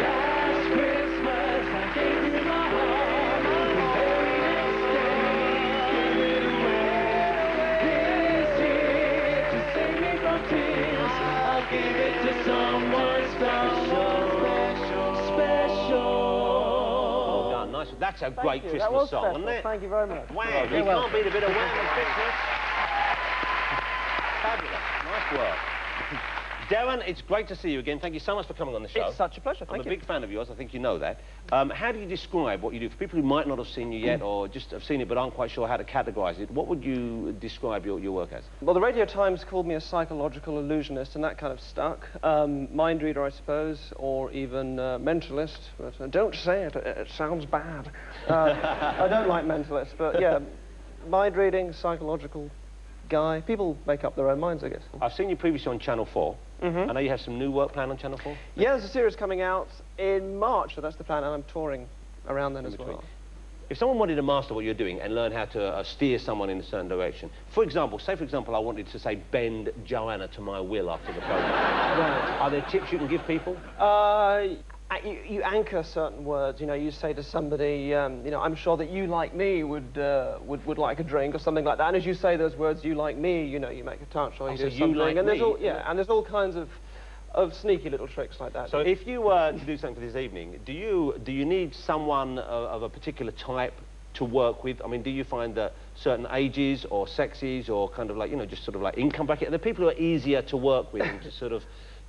Last Christmas I gave you my heart. The very next day gave it away. This year, to save me from tears, I'll give it to someone special. Well done, nice. That's a great Christmas that was song, special. wasn't it? Thank you very much. Wow, you can't beat a bit of Wham at Christmas. Fabulous, nice work. Derren, it's great to see you again. Thank you so much for coming on the show. It's such a pleasure, thank you. I'm a big fan of yours, I think you know that. How do you describe what you do? For people who might not have seen you yet, or just have seen it but aren't quite sure how to categorise it, what would you describe your work as? Well, the Radio Times called me a psychological illusionist, and that kind of stuck. Mind reader, I suppose, or even mentalist, but don't say it, it sounds bad. I don't like mentalists, but yeah, mind reading, psychological guy. People make up their own minds, I guess. I've seen you previously on Channel 4. I know you have some new work planned on Channel 4? Yeah, there's a series coming out in March, so that's the plan, and I'm touring around then as well. If someone wanted to master what you're doing and learn how to steer someone in a certain direction, for example, say for example I wanted to say bend Joanna to my will after the programme. Right. Are there tips you can give people? You anchor certain words, you know, you say to somebody, you know, I'm sure that you, like me, would like a drink or something like that, and as you say those words, you like me, you know, you make a touch or you do something, like and there's me? all, yeah, and there's all kinds of sneaky little tricks like that. So if you were to do something for this evening, do you need someone of a particular type to work with? I mean, do you find that certain ages or sexes or kind of like, you know, just sort of like income bracket, are there people who are easier to work with and to sort of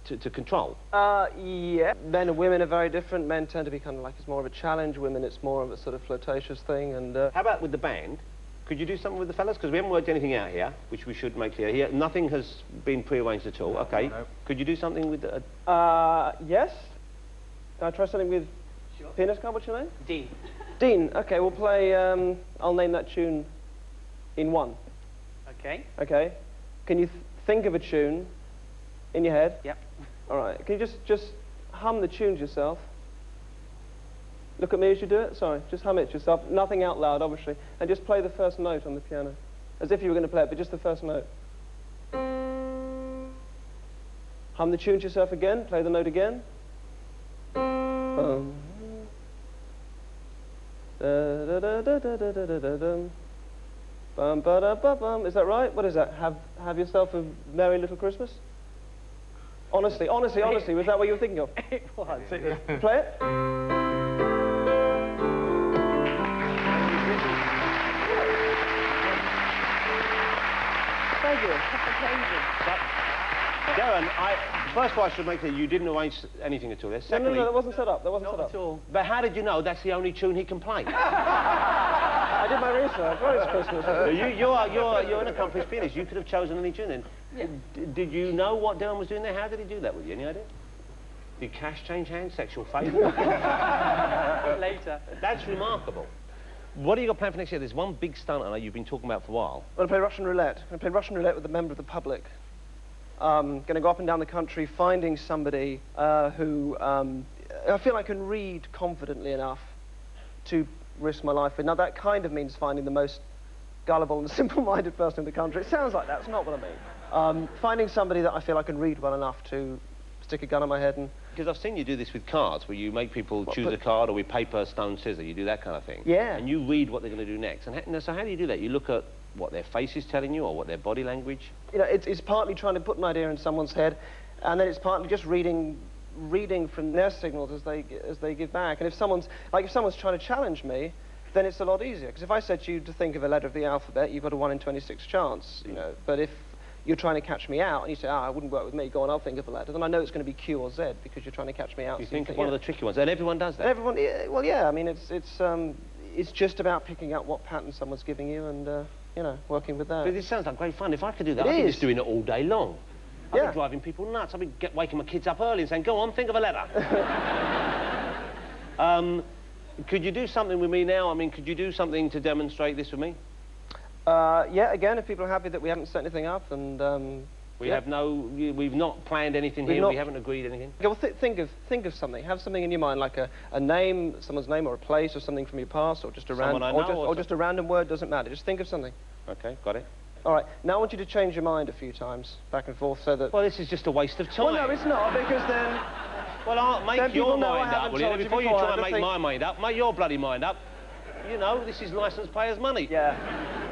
to control? Yeah. Men and women are very different. Men tend to be kind of like, it's more of a challenge. Women, it's more of a sort of flirtatious thing. And how about with the band? Could you do something with the fellas? Because we haven't worked anything out here, which we should make clear here. Nothing has been prearranged at all. Okay. No. Could you do something with the... Yes. Can I try something with... Sure. Pianist guy, what's your name? Dean. Dean. Okay, we'll play, I'll name that tune in one. Okay. Okay. Can you think of a tune in your head? Yep. All right. Can you just hum the tune to yourself? Look at me as you do it. Sorry. Just hum it to yourself. Nothing out loud, obviously. And just play the first note on the piano. As if you were going to play it, but just the first note. Hum the tune to yourself again. Play the note again. Bum. Da da da da da da da da dum. Bum ba da ba bum. Is that right? What is that? Have yourself a merry little Christmas? Honestly, was that what you were thinking of? It was. Play it. Thank you. Derren, first of all, I should make clear you didn't arrange anything at all. Secondly, No, that wasn't set up. That wasn't set up. Not at all. But how did you know that's the only tune he can play? I did my research. Well, it's Christmas. You're an accomplished pianist. You could have chosen any tune then. Yeah. Did you know what Derren was doing there? How did he do that with you? Any idea? Did cash change hands? Sexual favour? Later. That's remarkable. What have you got planned for next year? There's one big stunt I know you've been talking about for a while. I'm going to play Russian roulette. I'm going to play Russian roulette with a member of the public. Going to go up and down the country finding somebody who I feel I can read confidently enough to risk my life with. Now, that kind of means finding the most gullible and simple-minded person in the country. It sounds like that. It's not what I mean. Finding somebody that I feel I can read well enough to stick a gun on my head and... Because I've seen you do this with cards, where you make people choose a card, or with paper, stone, scissors. You do that kind of thing. Yeah. And you read what they're going to do next. And so how do you do that? You look at what their face is telling you, or what their body language? You know, it's partly trying to put an idea in someone's head, and then it's partly just reading from their signals as they give back. And if someone's trying to challenge me, then it's a lot easier. Because if I said to you to think of a letter of the alphabet, you've got a 1 in 26 chance, you know. But if you're trying to catch me out, and you say, it wouldn't work with me, go on, I'll think of a letter, then I know it's going to be Q or Z, because you're trying to catch me out. You think of one of the tricky ones, and everyone does that? Everyone, yeah, well, yeah, I mean, it's just about picking up what pattern someone's giving you and, you know, working with that. But this sounds like great fun. If I could do that, I'd be just doing it all day long. I'd Yeah. be driving people nuts. I'd be waking my kids up early and saying, go on, think of a letter. Could you do something with me now? I mean, could you do something to demonstrate this with me? Yeah, again, if people are happy that we haven't set anything up, and... we've not planned anything here, we haven't agreed anything? Okay, well, think of something. Have something in your mind, like a name, someone's name, or a place, or something from your past, or just a random... or just a random word, doesn't matter. Just think of something. Okay, got it. All right, now I want you to change your mind a few times, back and forth, so that... Well, this is just a waste of time. Well, no, it's not, because then... Well, I'll Then make people your know I mind up, haven't will you? told you Before you beforehand, try and I make think- my mind up, make your bloody mind up. You know, this is licence payers' money. Yeah.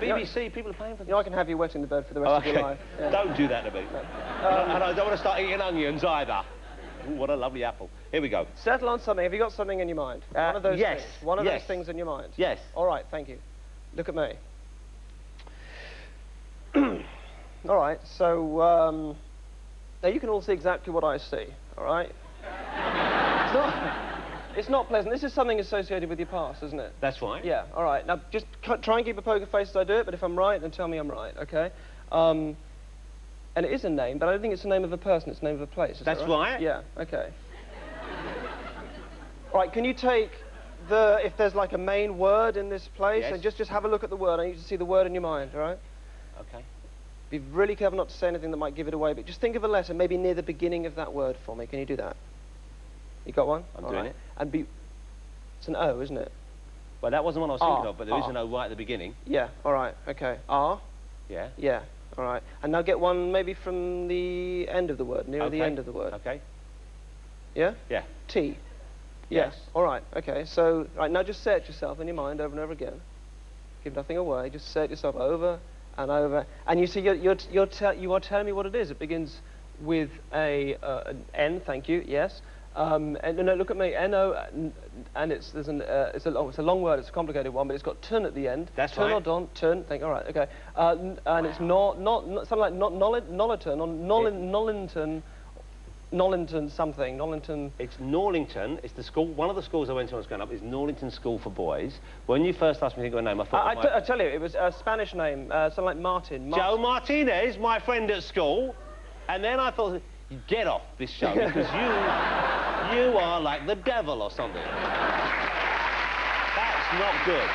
BBC, people are paying for this. You know, I can have you wetting the bed for the rest of your life. Yeah. Don't do that to me. And I don't want to start eating onions either. Ooh, what a lovely apple. Here we go. Settle on something. Have you got something in your mind? One of those yes, things. One of yes. those things in your mind. Yes. All right, thank you. Look at me. All right, so now you can all see exactly what I see. All right. It's not pleasant. This is something associated with your past, isn't it? That's right. Yeah. All right. Now just try and keep a poker face as I do it. But if I'm right, then tell me I'm right. Okay. And it is a name, but I don't think it's the name of a person. It's the name of a place. Is That's that right? right. Yeah. Okay. All right. Can you take if there's like a main word in this place, Yes. and just have a look at the word. I need you to see the word in your mind. All right. Okay. Be really careful not to say anything that might give it away. But just think of a letter, maybe near the beginning of that word for me. Can you do that? You got one? I'm All doing right. it. And it's an O, isn't it? Well, that wasn't what I was thinking R, of, but there is R. an O right at the beginning. Yeah. All right. Okay. R. Yeah. Yeah. All right. And now get one maybe from the end of the word, near the Okay. end of the word. Okay. Yeah? Yeah. T. Yes. All right. Okay. So, right, now just say it yourself in your mind over and over again. Give nothing away. Just say it yourself over and over. And you see, you are telling me what it is. It begins with an N. Thank you. Yes. And no, look at me. N-O, and it's a long word. It's a complicated one, but it's got turn at the end. That's turn right. or don, turn. Thank. All right. Okay. And it's not something like Nolliton or Nollington something. Nollington. It's Norlington. It's the school. One of the schools I went to when I was growing up is Norlington School for Boys. When you first asked me to think of a name, I thought. I tell you, it was a Spanish name, something like Martin. Joe Martinez, my friend at school, and then I thought, get off this show because you are like the devil or something. That's not good.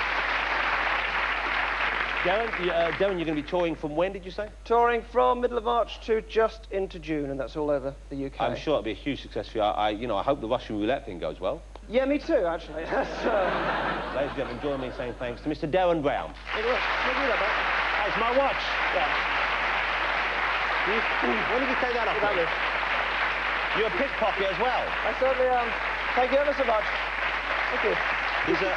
Derren, you're going to be touring from when, did you say? Touring from middle of March to just into June, and that's all over the UK. I'm sure it'll be a huge success for you. I hope the Russian roulette thing goes well. Yeah, me too, actually. Ladies and gentlemen, join me in saying thanks to Mr. Derren Brown. Hey, look, That's my watch. yeah. When did you take that off? That was- You're a pickpocket as well. I certainly am. Thank you ever so much. Thank you. He's a...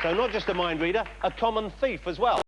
So not just a mind reader, a common thief as well.